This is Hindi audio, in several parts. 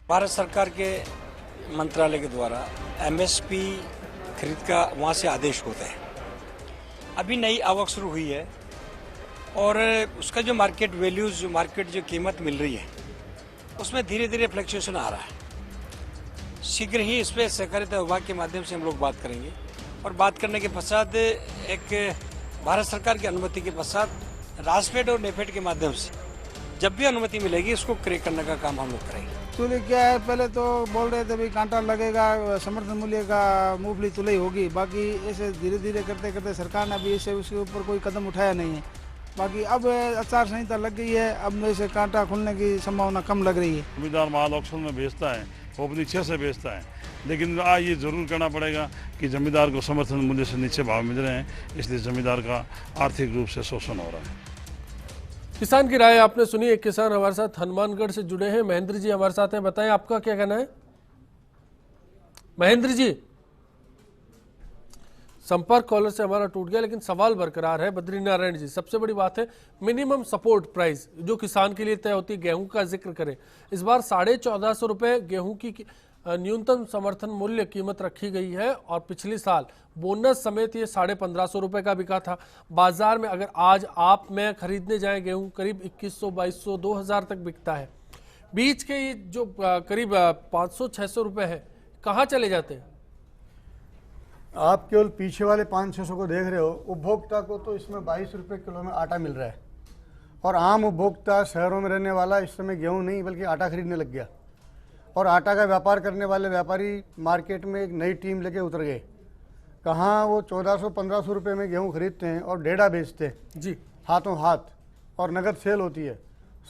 भारत सरकार के मंत्रालय के द्वारा एमएसपी खरीद का वहाँ से आदेश होता है। अभी नई आवक शुरू हुई है और उसका जो मार्केट वैल्यूज, जो मार्केट जो कीमत मिल रही है, उसमें धीरे धीरे फ्लक्चुएशन आ रहा है। शीघ्र ही इस पर सहकारिता विभाग के माध्यम से हम लोग बात करेंगे और बात करने के पश्चात एक भारत सरकार की अनुमति के पश्चात रासफेड और नेफेड के माध्यम से जब भी अनुमति मिलेगी इसको क्रय करने का काम हम लोग करेंगे। तुले क्या है, पहले तो बोल रहे थे भाई कांटा लगेगा, समर्थन मूल्य का मूंगफली तुलई होगी। बाकी ऐसे धीरे धीरे करते करते सरकार ने अभी ऐसे उसके ऊपर कोई कदम उठाया नहीं है। बाकी अब आचार संहिता लग गई है, अब ऐसे कांटा खुलने की संभावना कम लग रही है। जमींदार माल ऑक्शन में बेचता है, वो अपनी इच्छा से बेचता है, लेकिन ये जरूर करना पड़ेगा कि जमींदार को समर्थन मूल्य से नीचे भाव मिल रहे हैं, इसलिए जमींदार का आर्थिक रूप से शोषण हो रहा है। किसान की राय आपने सुनी। एक किसान हमारे साथ हनुमानगढ़ से जुड़े हैं, महेंद्र जी हमारे साथ हैं। बताएं आपका क्या कहना है महेंद्र जी? संपर्क कॉलर से हमारा टूट गया, लेकिन सवाल बरकरार है। बद्रीनारायण जी, सबसे बड़ी बात है मिनिमम सपोर्ट प्राइस जो किसान के लिए तय होती है। गेहूं का जिक्र करें, इस बार 1450 रुपए गेहूं की न्यूनतम समर्थन मूल्य कीमत रखी गई है और पिछले साल बोनस समेत ये 1550 रुपए का बिका था। बाजार में अगर आज आप मैं खरीदने जाएं गेहूं करीब 2100, 2200, 2000 तक बिकता है। बीच के ये जो करीब 500-600 रुपए है, कहाँ चले जाते हैं? आप केवल पीछे वाले 500-600 को देख रहे हो। उपभोक्ता को तो इसमें 22 रुपये किलो में आटा मिल रहा है और आम उपभोक्ता शहरों में रहने वाला इस समय गेहूं नहीं बल्कि आटा खरीदने लग गया। और आटा का व्यापार करने वाले व्यापारी मार्केट में एक नई टीम लेके उतर गए। कहाँ वो 1400-1500 रुपये में गेहूं खरीदते हैं और डेढ़ा बेचते हैं जी, हाथों हाथ, और नगद सेल होती है।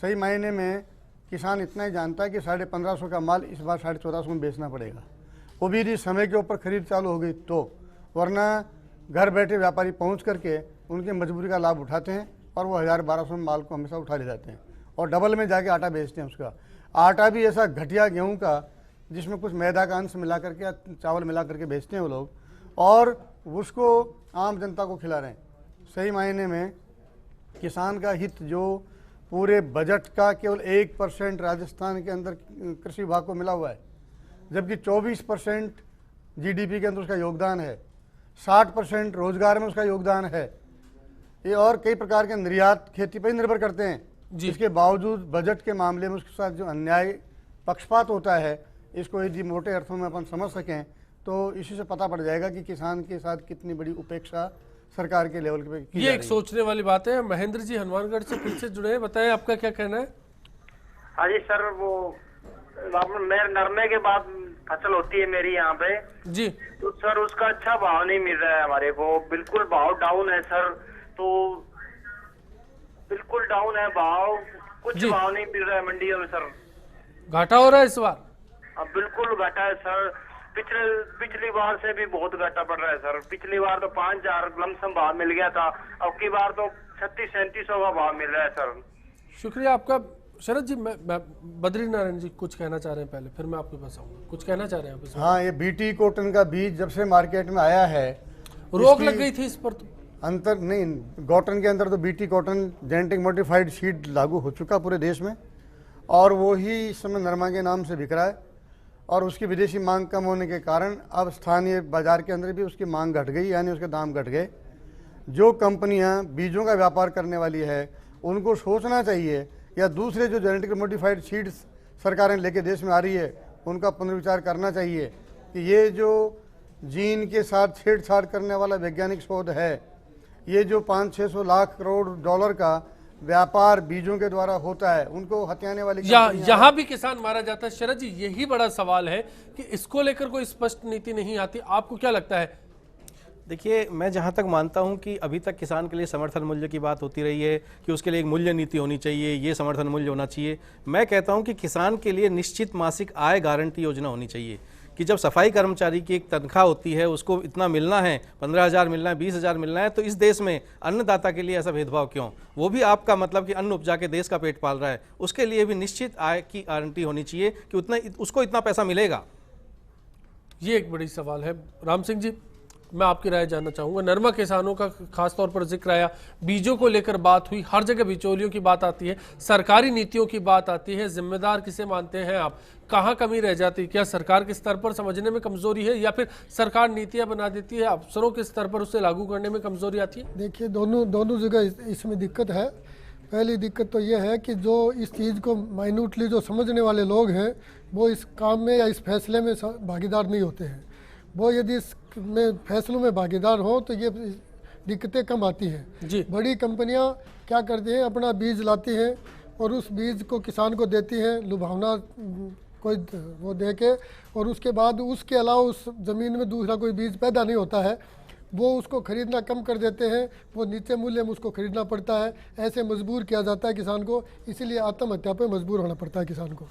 सही मायने में किसान इतना ही जानता है कि 1550 का माल इस बार 1450 में बेचना पड़ेगा, वो भी यदि समय के ऊपर खरीद चालू हो गई तो। वरना घर बैठे व्यापारी पहुंच करके उनकी मजबूरी का लाभ उठाते हैं और वो 1000-1200 में माल को हमेशा उठा ले जाते हैं और डबल में जाके आटा बेचते हैं। उसका आटा भी ऐसा घटिया गेहूं का जिसमें कुछ मैदा का अंश मिला करके, चावल मिला करके बेचते हैं वो लोग, और उसको आम जनता को खिला रहे हैं। सही मायने में किसान का हित जो पूरे बजट का केवल 1% राजस्थान के अंदर कृषि विभाग को मिला हुआ है, जबकि 24% जीडीपी के अंदर उसका योगदान है, 60% रोजगार में उसका योगदान है। ये और कई प्रकार के निर्यात खेती पर ही निर्भर करते हैं। इसके बावजूद बजट के मामले में उसके साथ जो अन्याय पक्षपात होता है, इसको यदि मोटे अर्थों में अपन समझ सकें तो इसी से पता पड़ जाएगा कि किसान के साथ कितनी बड़ी उपेक्षा सरकार के लेवल पे की ये एक सोचने वाली बात है। महेंद्र जी हनुमानगढ़ से फिर से जुड़े हैं, बताएं आपका क्या कहना है? हाँ जी सर, वो मेरे नरमे के बाद फसल होती है मेरी यहाँ पे जी, तो सर उसका अच्छा भाव नहीं मिल रहा है हमारे को। बिल्कुल भाव डाउन है सर, तो बिल्कुल डाउन है भाव, कुछ भाव नहीं मिल रहा है मंडियों में सर। घाटा हो रहा है इस बार? अब बिल्कुल घाटा है सर। पिछली बार से भी बहुत घाटा पड़ रहा है सर। पिछली बार तो 5000 लमसम भाव मिल गया था, अब की बार तो 3600-3700 का भाव मिल रहा है सर। शुक्रिया आपका। शरद जी, मैं बद्रीनारायण जी कुछ कहना चाह रहे हैं, पहले फिर मैं आपके पास आऊंगा। कुछ कहना चाह रहे हैं आप? हाँ, ये बीटी कॉटन का बीज जब से मार्केट में आया है, रोक लग गई थी इस पर। तो अंतर नहीं, कॉटन के अंदर तो BT cotton genetic modified seed लागू हो चुका पूरे देश में और वो ही इस समय नरमा के नाम से बिक रहा है और उसकी विदेशी मांग कम होने के कारण अब स्थानीय बाजार के अंदर भी उसकी मांग घट गई, यानी उसके दाम घट गए। जो कंपनियां बीजों का व्यापार करने वाली है उनको सोचना चाहिए, या दूसरे जो जेनेटिक मॉडिफाइड सीड्स सरकारें लेके देश में आ रही है उनका पुनर्विचार करना चाहिए कि ये जो जीन के साथ छेड़छाड़ करने वाला वैज्ञानिक शोध है, ये जो 500-600 लाख करोड़ डॉलर का व्यापार बीजों के द्वारा होता है, उनको हथियाने वाली यहाँ भी किसान मारा जाता है। शरद जी, यही बड़ा सवाल है कि इसको लेकर कोई स्पष्ट नीति नहीं आती। आपको क्या लगता है? देखिए, मैं जहाँ तक मानता हूँ कि अभी तक किसान के लिए समर्थन मूल्य की बात होती रही है कि उसके लिए एक मूल्य नीति होनी चाहिए, ये समर्थन मूल्य होना चाहिए। मैं कहता हूँ कि किसान के लिए निश्चित मासिक आय गारंटी योजना होनी चाहिए कि जब सफाई कर्मचारी की एक तनख्वाह होती है, उसको इतना मिलना है, 15,000 मिलना है, 20,000 मिलना है, तो इस देश में अन्नदाता के लिए ऐसा भेदभाव क्यों? वो भी आपका मतलब कि अन्न उपजा के देश का पेट पाल रहा है, उसके लिए भी निश्चित आय की गारंटी होनी चाहिए कि उसको इतना पैसा मिलेगा। ये एक बड़ी सवाल है। राम सिंह जी, मैं आपकी राय जानना चाहूंगा। नरमा किसानों का खास तौर पर जिक्र आया, बीजों को लेकर बात हुई, हर जगह बिचौलियों की बात आती है, सरकारी नीतियों की बात आती है। जिम्मेदार किसे मानते हैं आप? कहाँ कमी रह जाती है? क्या सरकार के स्तर पर समझने में कमजोरी है, या फिर सरकार नीतियां बना देती है, अफसरों के स्तर पर उसे लागू करने में कमजोरी आती है? देखिए, दोनों जगह इसमें दिक्कत है। पहली दिक्कत तो ये है कि जो इस चीज़ को माइन्यूटली जो समझने वाले लोग हैं वो इस काम में या इस फैसले में भागीदार नहीं होते हैं। वो यदि इस में फैसलों में भागीदार हो तो ये दिक्कतें कम आती हैं। जी। बड़ी कंपनियां क्या करती हैं, अपना बीज लाती हैं और उस बीज को किसान को देती हैं, लुभावना कोई वो दे के, और उसके बाद उसके अलावा उस ज़मीन में दूसरा कोई बीज पैदा नहीं होता है, वो उसको खरीदना कम कर देते हैं, वो नीचे मूल्य में उसको खरीदना पड़ता है। ऐसे मजबूर किया जाता है किसान को, इसीलिए आत्महत्या पे मजबूर होना पड़ता है किसान को।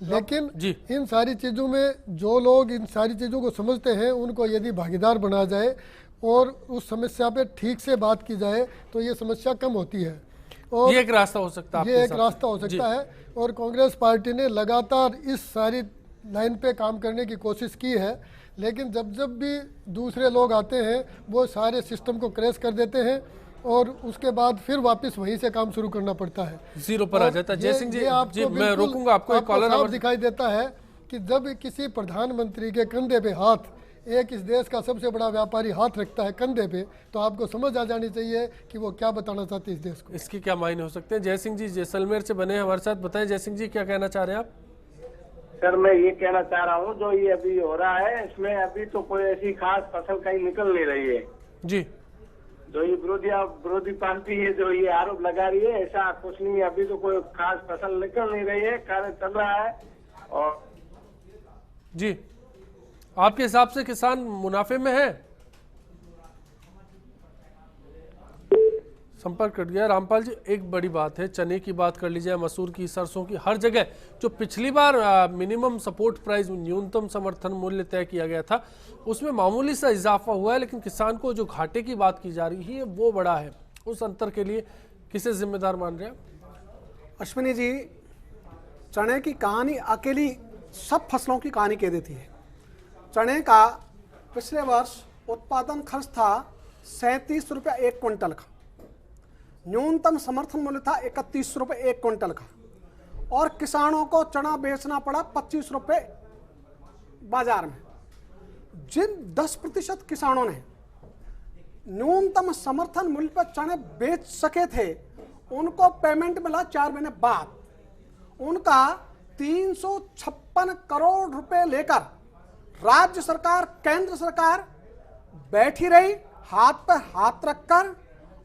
लेकिन इन सारी चीज़ों में जो लोग इन सारी चीज़ों को समझते हैं उनको यदि भागीदार बनाया जाए और उस समस्या पे ठीक से बात की जाए तो ये समस्या कम होती है। और ये एक रास्ता हो सकता है, ये एक रास्ता हो सकता है। और कांग्रेस पार्टी ने लगातार इस सारी लाइन पे काम करने की कोशिश की है, लेकिन जब भी दूसरे लोग आते हैं वो सारे सिस्टम को क्रैश कर देते हैं और उसके बाद फिर वापस वहीं से काम शुरू करना पड़ता है, जीरो पर आ जाता है। जयसिंह जी, मैं रोकूंगा आपको, एक कॉलर साफ दिखाई देता है कि जब किसी प्रधानमंत्री के कंधे पे हाथ एक इस देश का सबसे बड़ा व्यापारी हाथ रखता है कंधे पे, तो आपको समझ आ जानी चाहिए कि वो क्या बताना चाहते हैं इस देश को। इसके क्या मायने हो सकते हैं? जयसिंह जी जैसलमेर से बने हमारे साथ, बताएं जयसिंह जी क्या कहना चाह रहे हैं आप? सर मैं ये कहना चाह रहा हूँ जो ये अभी हो रहा है इसमें अभी तो कोई ऐसी खास फसल कहीं निकल नहीं रही है जी। जो ये विरोधी पार्टी है जो ये आरोप लगा रही है, ऐसा कुछ नहीं है। अभी तो कोई खास फसल निकल नहीं रही है, कार्य चल रहा है। और जी, आपके हिसाब से किसान मुनाफे में है? संपर्क कट गया। रामपाल जी, एक बड़ी बात है, चने की बात कर लीजिए, मसूर की, सरसों की, हर जगह जो पिछली बार मिनिमम सपोर्ट प्राइस, न्यूनतम समर्थन मूल्य तय किया गया था, उसमें मामूली सा इजाफा हुआ है, लेकिन किसान को जो घाटे की बात की जा रही है वो बड़ा है। उस अंतर के लिए किसे जिम्मेदार मान रहे हैं? अश्विनी जी, चने की कहानी अकेली सब फसलों की कहानी कह देती है। चने का पिछले वर्ष उत्पादन खर्च था 37 रुपये 1 क्विंटल का, न्यूनतम समर्थन मूल्य था 31 रुपये 1 क्विंटल का, और किसानों को चना बेचना पड़ा 25 रुपये बाजार में। जिन 10% किसानों ने न्यूनतम समर्थन मूल्य पर चने बेच सके थे उनको पेमेंट मिला 4 महीने बाद। उनका 356 करोड़ रुपए लेकर राज्य सरकार, केंद्र सरकार बैठी रही हाथ पर हाथ रखकर,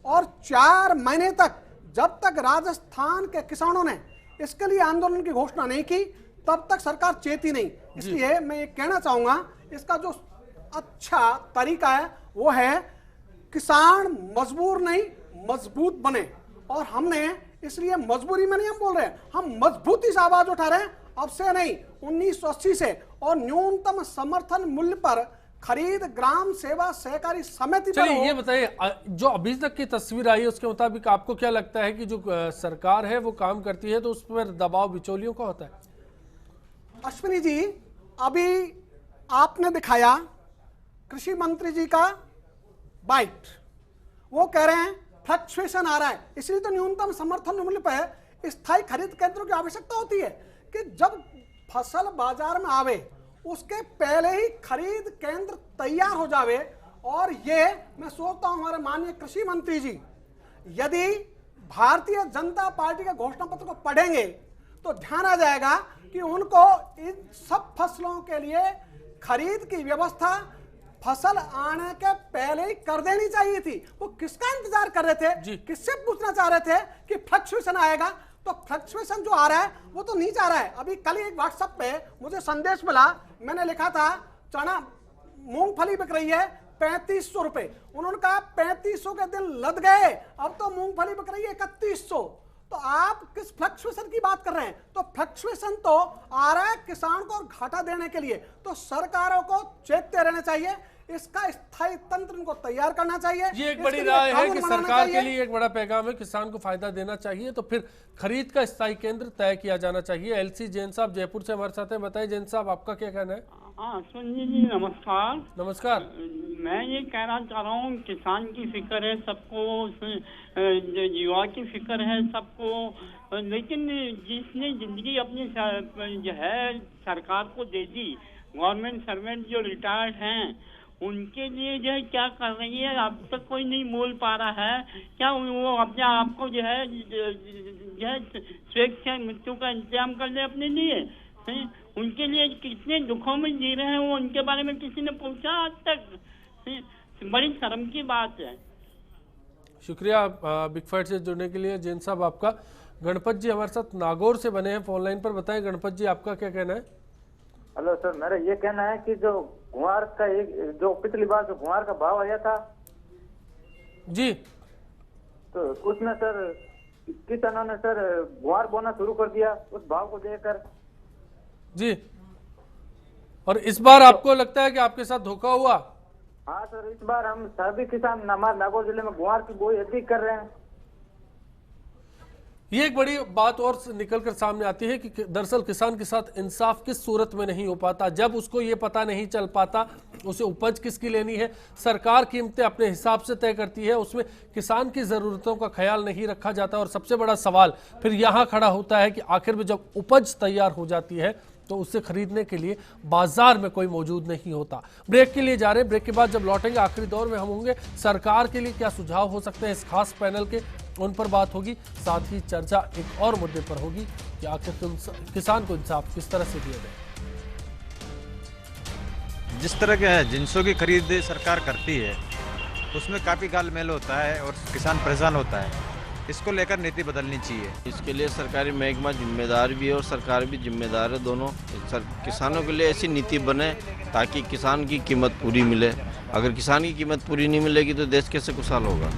और 4 महीने तक, जब तक राजस्थान के किसानों ने इसके लिए आंदोलन की घोषणा नहीं की तब तक सरकार चेती नहीं। इसलिए मैं ये कहना चाहूंगा, इसका जो अच्छा तरीका है वो है किसान मजबूर नहीं मजबूत बने। और हमने इसलिए मजबूरी में नहीं हम बोल रहे हैं, हम मजबूती से आवाज उठा रहे हैं, अब से नहीं 1980 से। और न्यूनतम समर्थन मूल्य पर खरीद ग्राम सेवा सहकारी समिति। चलिए ये बताइए, जो अभी तक की तस्वीर आई है उसके मुताबिक आपको क्या लगता है कि जो सरकार है वो काम करती है तो उस पर दबाव बिचौलियों का होता है? अश्विनी जी, अभी आपने दिखाया कृषि मंत्री जी का बाइट, वो कह रहे हैं फ्लक्चुएशन आ रहा है, इसलिए तो न्यूनतम समर्थन मूल्य पर स्थायी खरीद केंद्रों की आवश्यकता होती है कि जब फसल बाजार में आवे उसके पहले ही खरीद केंद्र तैयार हो जावे। और ये मैं सोचता हूं हमारे माननीय कृषि मंत्री जी यदि भारतीय जनता पार्टी के घोषणा पत्र को पढ़ेंगे तो ध्यान आ जाएगा कि उनको इन सब फसलों के लिए खरीद की व्यवस्था फसल आने के पहले ही कर देनी चाहिए थी। वो किसका इंतजार कर रहे थे, किससे पूछना चाह रहे थे कि फ्लक्चुएशन आएगा? तो फ्लक्चुएशन जो आ रहा है वो तो नीचे आ रहा है। अभी कल एक व्हाट्सएप पे मुझे संदेश मिला, मैंने लिखा था चना मूंगफली बिक रही है 3500 रुपए, उन्होंने कहा 3500 के दिन लद गए, अब तो मूंगफली बिक रही है 3100। तो आप किस फ्लक्चुएशन की बात कर रहे हैं? तो फ्लक्चुएशन तो आ रहा है किसान को घाटा देने के लिए। तो सरकारों को चेतते रहना चाहिए, इसका स्थायी तंत्र इनको तैयार करना चाहिए। ये एक बड़ी राय है कि सरकार के लिए एक बड़ा पैगाम है, किसान को फायदा देना चाहिए तो फिर खरीद का स्थायी केंद्र तय किया जाना चाहिए। एलसी जैन साहब जयपुर से हमारे साथ हैं, बताइए जैन साहब आपका क्या कहना है? हाँ सुनिए जी, नमस्कार। नमस्कार। मैं ये कहना चाह रहा हूँ, किसान की फिक्र है सबको, जो युवा की फिक्र है सबको, लेकिन जिसने जिंदगी अपनी जो है सरकार को दे दी, गवर्नमेंट सर्वेंट जो रिटायर्ड हैं, उनके लिए जो है क्या कर रही है, अब तक कोई नहीं मोल पा रहा है क्या? वो अपने आप को जो है स्वेच्छा मृत्यु का इंतजाम कर ले अपने लिए? उनके लिए कितने दुखों में जी रहे हैं वो, उनके बारे में किसी ने पूछा आज तक? बड़ी शर्म की बात है। शुक्रिया बिग फाइट से जुड़ने के लिए जैन साहब आपका। गणपत जी हमारे साथ नागौर से बने हैं फोन लाइन पर। बताएं गणपत जी, आपका क्या कहना है? हेलो सर, मेरा ये कहना है कि जो गुआर का जो पिछली बार जो गुआर का भाव आया था जी, तो उसमें सर किसानों ने सर गुआर बोना शुरू कर दिया उस भाव को देकर जी। और इस बार आपको लगता है कि आपके साथ धोखा हुआ? हाँ सर, इस बार हम सभी किसान हमारे नागौर जिले में गुआर की बोई अधिक कर रहे हैं। ये एक बड़ी बात और निकलकर सामने आती है कि दरअसल किसान के साथ इंसाफ किस सूरत में नहीं हो पाता, जब उसको ये पता नहीं चल पाता उसे उपज किसकी लेनी है। सरकार कीमतें अपने हिसाब से तय करती है, उसमें किसान की ज़रूरतों का ख्याल नहीं रखा जाता। और सबसे बड़ा सवाल फिर यहाँ खड़ा होता है कि आखिर में जब उपज तैयार हो जाती है तो उसे खरीदने के लिए बाजार में कोई मौजूद नहीं होता। ब्रेक के लिए जा रहे हैं, ब्रेक के बाद जब लौटेंगे आखिरी दौर में हम होंगे सरकार के लिए क्या सुझाव हो सकते हैं इस खास पैनल के, उन पर बात होगी। साथ ही चर्चा एक और मुद्दे पर होगी कि आखिर किसान को इंसाफ किस तरह से दिया जाए। जिस तरह के जिनसों की खरीद सरकार करती है उसमें काफ़ी गालमेल होता है और किसान परेशान होता है। इसको लेकर नीति बदलनी चाहिए। इसके लिए सरकारी महकमा जिम्मेदार भी है और सरकार भी जिम्मेदार है, दोनों। किसानों के लिए ऐसी नीति बने ताकि किसान की कीमत पूरी मिले। अगर किसान की कीमत पूरी नहीं मिलेगी तो देश कैसे खुशहाल होगा।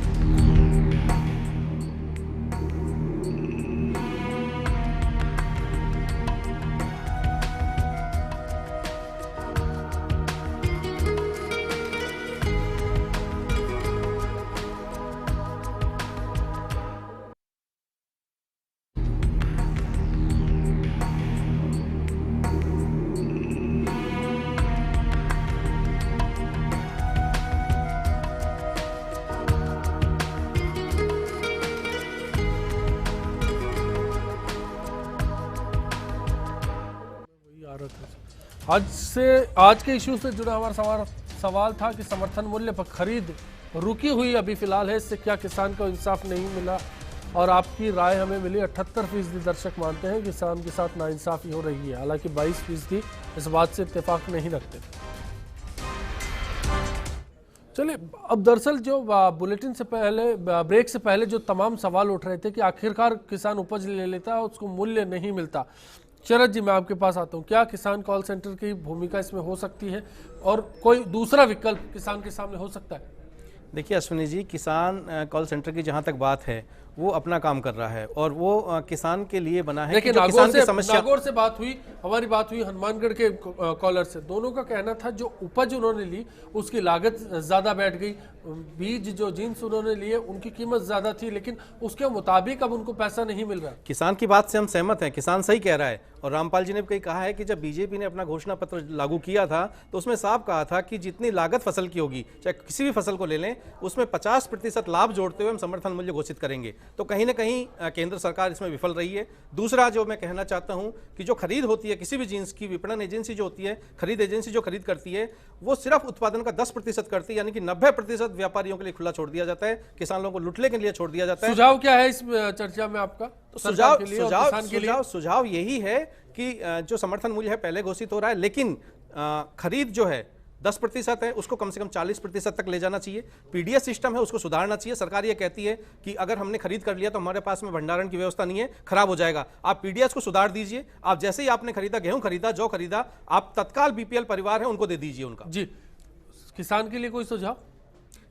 आज के इशू से जुड़ा हमारा सवाल था कि समर्थन मूल्य पर खरीद रुकी हुई अभी फिलहाल है, इससे क्या किसान को इंसाफ नहीं मिला? और आपकी राय हमें मिली। 78% दर्शक मानते हैं किसान के साथ नाइंसाफी हो रही है, हालांकि 22% इस बात से इत्तेफाक नहीं रखते। चलिए, अब दरअसल जो बुलेटिन से पहले, ब्रेक से पहले जो तमाम सवाल उठ रहे थे कि आखिरकार किसान उपज ले लेता है, उसको मूल्य नहीं मिलता। शरद जी, मैं आपके पास आता हूँ। क्या किसान कॉल सेंटर की भूमिका इसमें हो सकती है और कोई दूसरा विकल्प किसान के सामने हो सकता है? देखिए अश्विनी जी, किसान कॉल सेंटर की जहाँ तक बात है वो अपना काम कर रहा है और वो किसान के लिए बना है। देखिए, नागौर से बात हुई, हमारी बात हुई हनुमानगढ़ के कॉलर से। दोनों का कहना था जो उपज उन्होंने ली उसकी लागत ज्यादा बैठ गई, बीज जो जीन्स उन्होंने लिए उनकी कीमत ज्यादा थी, लेकिन उसके मुताबिक अब उनको पैसा नहीं मिल रहा। किसान की बात से हम सहमत हैं, किसान सही कह रहा है। और रामपाल जी ने भी कहा है कि जब बीजेपी ने अपना घोषणा पत्र लागू किया था तो उसमें साफ कहा था कि जितनी लागत फसल की होगी, चाहे किसी भी फसल को ले लें, उसमें 50% लाभ जोड़ते हुए हम समर्थन मूल्य घोषित करेंगे। तो कहीं ना कहीं केंद्र सरकार इसमें विफल रही है। दूसरा जो मैं कहना चाहता हूं कि जो खरीद होती है किसी भी जींस की, विपणन एजेंसी जो होती है, खरीद एजेंसी जो खरीद करती है, वो सिर्फ उत्पादन का 10% करती है, यानी कि 90% व्यापारियों के लिए खुला छोड़ दिया जाता है, किसानों को लुटने के लिए छोड़ दिया जाता है। सुझाव क्या है इस चर्चा में आपका? तो सुझाव यही है कि जो समर्थन मूल्य है पहले घोषित हो रहा है, लेकिन खरीद जो है 10% है, उसको कम से कम 40% तक ले जाना चाहिए। पीडीएस सिस्टम है, उसको सुधारना चाहिए। सरकार ये कहती है कि अगर हमने खरीद कर लिया तो हमारे पास में भंडारण की व्यवस्था नहीं है, खराब हो जाएगा। आप पीडीएस को सुधार दीजिए। आप जैसे ही आपने खरीदा, गेहूं खरीदा, जौ खरीदा, आप तत्काल बीपीएल परिवार है उनको दे दीजिए उनका। जी, किसान के लिए कोई सुझाव?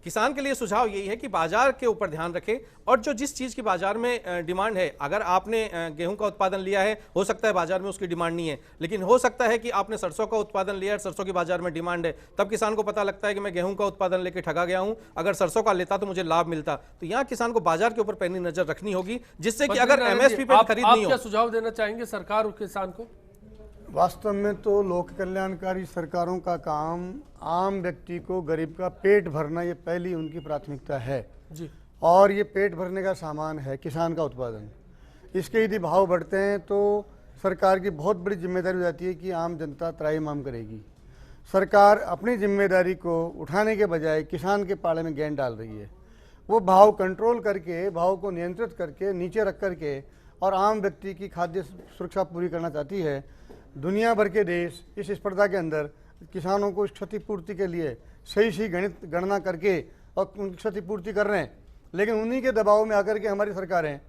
किसान के लिए सुझाव यही है कि बाजार के ऊपर ध्यान रखें और जो जिस चीज़ की बाजार में डिमांड है, अगर आपने गेहूं का उत्पादन लिया है, हो सकता है बाजार में उसकी डिमांड नहीं है, लेकिन हो सकता है कि आपने सरसों का उत्पादन लिया है, सरसों की बाजार में डिमांड है, तब किसान को पता लगता है कि मैं गेहूं का उत्पादन लेकर ठगा गया हूं, अगर सरसों का लेता तो मुझे लाभ मिलता। तो यहाँ किसान को बाजार के ऊपर पैनी नजर रखनी होगी, जिससे कि अगर एमएसपी पर खरीद नहीं हो। क्या सुझाव देना चाहेंगे सरकार और किसान को? वास्तव में तो लोक कल्याणकारी सरकारों का काम आम व्यक्ति को, गरीब का पेट भरना, ये पहली उनकी प्राथमिकता है जी। और ये पेट भरने का सामान है किसान का उत्पादन। इसके यदि भाव बढ़ते हैं तो सरकार की बहुत बड़ी जिम्मेदारी हो जाती है कि आम जनता त्राहिमाम करेगी। सरकार अपनी जिम्मेदारी को उठाने के बजाय किसान के पाले में गेंद डाल रही है। वो भाव कंट्रोल करके, भाव को नियंत्रित करके, नीचे रख करके और आम व्यक्ति की खाद्य सुरक्षा पूरी करना चाहती है। दुनिया भर के देश इस स्पर्धा के अंदर किसानों को क्षतिपूर्ति के लिए सही गणना करके और उनकी क्षतिपूर्ति कर रहे हैं, लेकिन उन्हीं के दबाव में आकर के हमारी सरकारें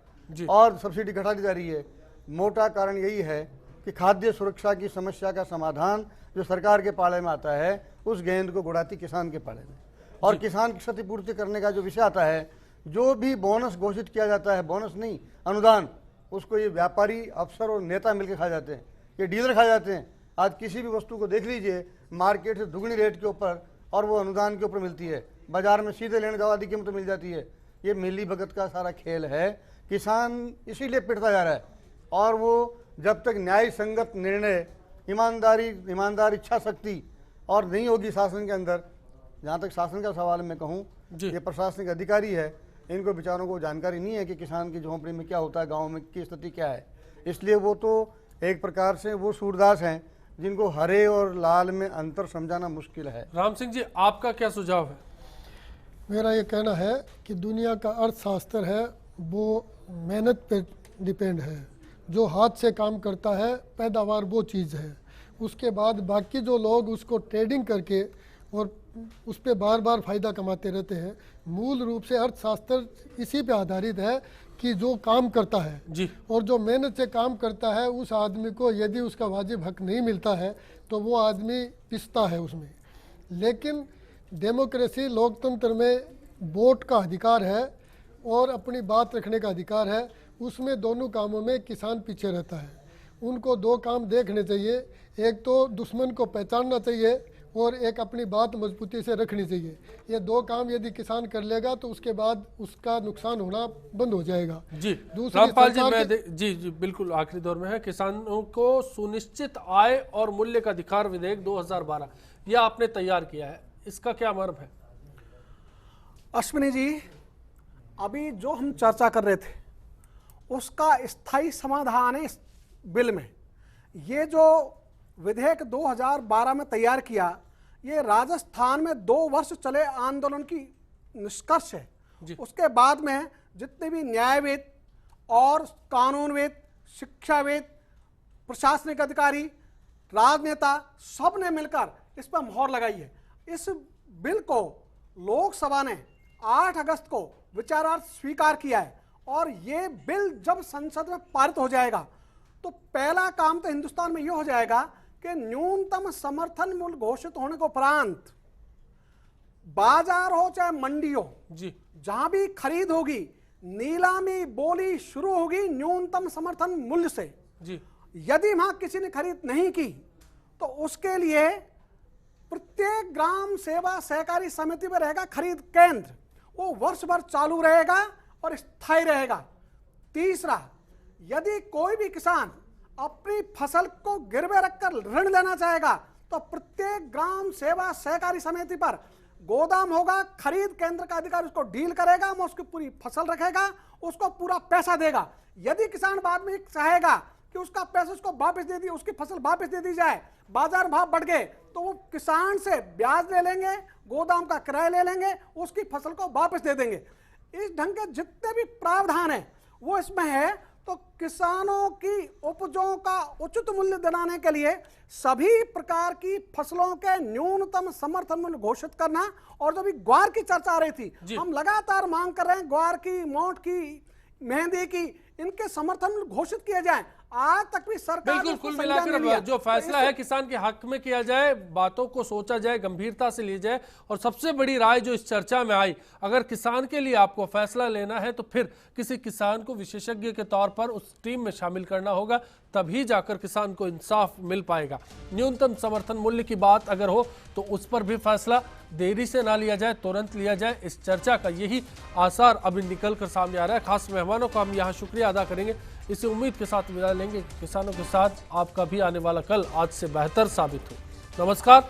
और सब्सिडी घटा दी जा रही है। मोटा कारण यही है कि खाद्य सुरक्षा की समस्या का समाधान जो सरकार के पाले में आता है, उस गेंद को गुड़ाती किसान के पाले में। और किसान की क्षतिपूर्ति करने का जो विषय आता है, जो भी बोनस घोषित किया जाता है, बोनस नहीं अनुदान, उसको ये व्यापारी, अफसर और नेता मिलकर खा जाते हैं, ये डीलर खा जाते हैं। आज किसी भी वस्तु को देख लीजिए, मार्केट से दुगनी रेट के ऊपर और वो अनुदान के ऊपर मिलती है, बाजार में सीधे लेने जाओ आधी कीमत मिल जाती है। ये मिली भगत का सारा खेल है। किसान इसीलिए पिटता जा रहा है और वो जब तक न्याय संगत निर्णय, ईमानदार इच्छा शक्ति और नहीं होगी शासन के अंदर, जहाँ तक शासन का सवाल मैं कहूँ, ये प्रशासनिक अधिकारी है, इनको बेचारों को जानकारी नहीं है कि किसान की झोंपड़ी में क्या होता है, गाँव में की स्थिति क्या है। इसलिए वो तो एक प्रकार से वो सूरदास हैं जिनको हरे और लाल में अंतर समझाना मुश्किल है। राम सिंह जी, आपका क्या सुझाव है? मेरा ये कहना है कि दुनिया का अर्थशास्त्र है वो मेहनत पे डिपेंड है। जो हाथ से काम करता है, पैदावार वो चीज़ है। उसके बाद बाकी जो लोग उसको ट्रेडिंग करके और उस पर बार बार फ़ायदा कमाते रहते हैं। मूल रूप से अर्थशास्त्र इसी पे आधारित है कि जो काम करता है जी, और जो मेहनत से काम करता है, उस आदमी को यदि उसका वाजिब हक नहीं मिलता है तो वो आदमी पिसता है उसमें। लेकिन डेमोक्रेसी, लोकतंत्र में वोट का अधिकार है और अपनी बात रखने का अधिकार है। उसमें दोनों कामों में किसान पीछे रहता है। उनको दो काम देखने चाहिए, एक तो दुश्मन को पहचानना चाहिए और एक अपनी बात मजबूती से रखनी चाहिए। ये दो काम यदि किसान कर लेगा तो उसके बाद उसका नुकसान होना बंद हो जाएगा। जी रामपाल जी, जी बिल्कुल आखिरी दौर में है। किसानों को सुनिश्चित आय और मूल्य का अधिकार विधेयक 2012 यह आपने तैयार किया है, इसका क्या मर्म है? अश्विनी जी, अभी जो हम चर्चा कर रहे थे उसका स्थायी समाधान है इस बिल में। ये जो विधेयक 2012 में तैयार किया, ये राजस्थान में 2 वर्ष चले आंदोलन की निष्कर्ष है। उसके बाद में जितने भी न्यायविद और कानूनविद, शिक्षाविद, प्रशासनिक अधिकारी, राजनेता, सब ने मिलकर इस पर मोहर लगाई है। इस बिल को लोकसभा ने 8 अगस्त को विचारार्थ स्वीकार किया है और ये बिल जब संसद में पारित हो जाएगा तो पहला काम तो हिंदुस्तान में यह हो जाएगा कि न्यूनतम समर्थन मूल्य घोषित होने के उपरांत बाजार हो चाहे मंडी हो, जहां भी खरीद होगी, नीलामी बोली शुरू होगी न्यूनतम समर्थन मूल्य से। यदि वहां किसी ने खरीद नहीं की तो उसके लिए प्रत्येक ग्राम सेवा सहकारी समिति में रहेगा खरीद केंद्र, वो वर्ष भर चालू रहेगा और स्थायी रहेगा। तीसरा, यदि कोई भी किसान अपनी फसल को गिरवे रखकर ऋण लेना चाहेगा तो प्रत्येक ग्राम सेवा सहकारी समिति पर गोदाम होगा, खरीद केंद्र का अधिकारी उसको डील करेगा, वो उसकी पूरी फसल रखेगा, उसको पूरा पैसा देगा। यदि किसान बाद में चाहेगा कि उसका पैसा उसको वापस दे दी, उसकी फसल वापस दे दी जाए, बाजार भाव बढ़ गए तो वो किसान से ब्याज ले लेंगे, गोदाम का किराया ले लेंगे, उसकी फसल को वापस दे देंगे। इस ढंग के जितने भी प्रावधान है वो इसमें है। तो किसानों की उपजों का उचित मूल्य दिलाने के लिए सभी प्रकार की फसलों के न्यूनतम समर्थन मूल्य घोषित करना। और जब ग्वार की चर्चा आ रही थी, हम लगातार मांग कर रहे हैं ग्वार की, मोठ की, मेहंदी की, इनके समर्थन मूल्य घोषित किए जाएं। आज तक भी सरकार बिल्कुल कुल मिलाकर जो फैसला है किसान के हक में किया जाए, बातों को सोचा जाए, गंभीरता से ली जाए। और सबसे बड़ी राय जो इस चर्चा में आई, अगर किसान के लिए आपको फैसला लेना है तो फिर किसी किसान को विशेषज्ञ के तौर पर उस टीम में शामिल करना होगा, तभी जाकर किसान को इंसाफ मिल पाएगा। न्यूनतम समर्थन मूल्य की बात अगर हो तो उस पर भी फैसला देरी से ना लिया जाए, तुरंत लिया जाए। इस चर्चा का यही आसार अभी निकल कर सामने आ रहा है। खास मेहमानों का हम यहाँ शुक्रिया अदा करेंगे इसी उम्मीद के साथ विदा लेंगे कि किसानों के साथ आपका भी आने वाला कल आज से बेहतर साबित हो। नमस्कार।